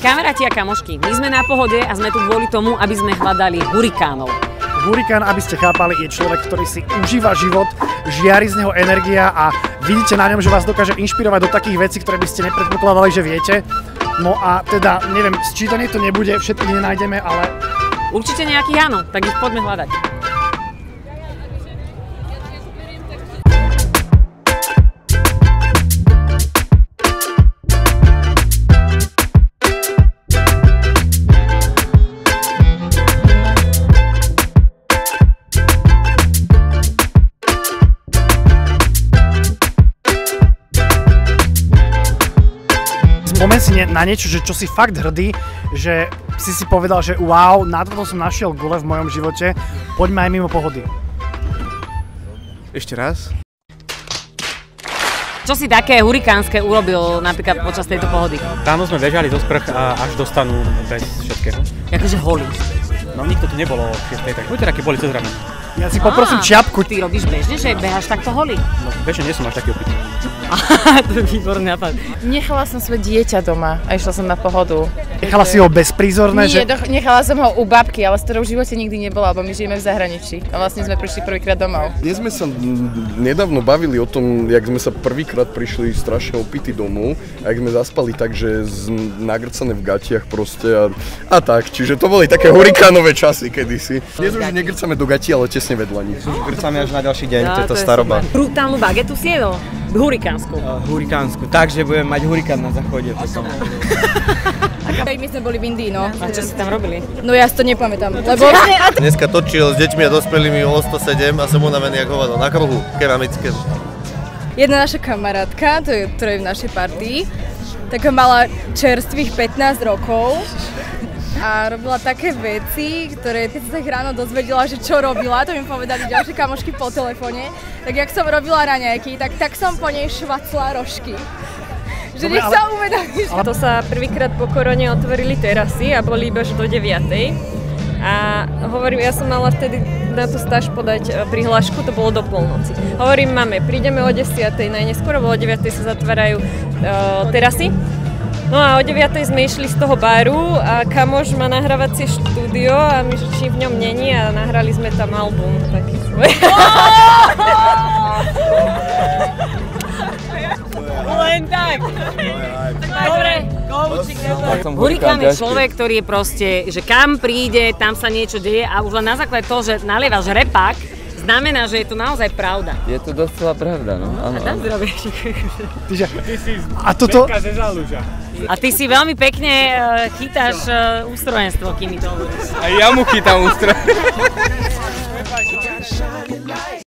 Kamaráti a kamošky, my sme na Pohode a sme tu kvôli tomu, aby sme hľadali hurikánov. Hurikán, aby ste chápali, je človek, ktorý si užíva život, žiari z neho energia a vidíte na ňom, že vás dokáže inšpirovať do takých vecí, ktoré by ste nepredpokladali, že viete. No a teda, neviem, sčítanie to nebude, všetky nenájdeme, ale... Určite nejakých áno, tak ich poďme hľadať. Spomeň si na niečo, že čo si fakt hrdý, že si povedal, že wow, na toto som našiel gule v mojom živote, poďme aj mimo Pohody. Ešte raz? Čo si také hurikánske urobil napríklad počas tejto Pohody? Ráno sme bežali zo sprch a až do stanu bez všetkého. Akože holý. No nikto tu nebolo o 6, tak buďte boli cez ráno. Ja si poprosím čiapku. Ty robíš bežne, že beháš takto holý? No bežne nie som až taký opitý. To je výborný nápad. Nechala som svoje dieťa doma a išla som na Pohodu. Nechala si ho bezprízorné? Nie, nechala som ho u babky, ale s ktorou v živote nikdy nebola, lebo my žijeme v zahraničí. A vlastne sme prišli prvýkrát domov. Dnes sme sa nedávno bavili o tom, jak sme sa prvýkrát prišli strašne opití domov a jak sme zaspali tak, že nagrcané v gatiach proste a tak. Čiže to boli také hurikánové časy kedysi. Dnes už negrcame do gatí, ale tesne vedľa nich. Grcame až na ďalší deň, to je tá staroba. Brutálnu bagetu si jedol? Hurikánsku. Hurikánsku, takže budem mať hurikán na záchode potom. My sme boli v Indii, no. A čo si tam robili? No ja si to nepamätám, lebo... Dneska točil s deťmi a dospelými o 107 a som unavený ako hovado na kruhu keramickému. Jedna naša kamarátka, ktorá je v našej partii, tak mala čerstvých 15 rokov a robila také veci, ktoré keď sa tak ráno dozvedela, že čo robila, to mi povedali ďalšie kamošky po telefóne, tak jak som robila raňajky, tak som po nej švacla rožky. Že nech sa uvedomí, že... To sa prvýkrát po korone otvorili terasy a boli iba až do 9:00. A hovorím, ja som mala vtedy na tú stáž podať prihlášku, to bolo do polnoci. Hovorím mame, prídeme o 10:00, najneskôr, o 9:00 sa zatvárajú terasy. No a o 9:00 sme išli z toho baru a kamoš má nahrávacie štúdio a my či v ňom není a nahrali sme tam album taký svoj. Len tak! Dobre, hurikán je človek, ktorý je proste, že kam príde, tam sa niečo deje a už len na základe toho, že nalievaš repák, znamená, že je to naozaj pravda. Je to docela pravda, no. Áno. A ty si veľmi pekne chytáš ústrojenstvo, kým mi to hovoríš. A ja mu chytám ústrojenstvo.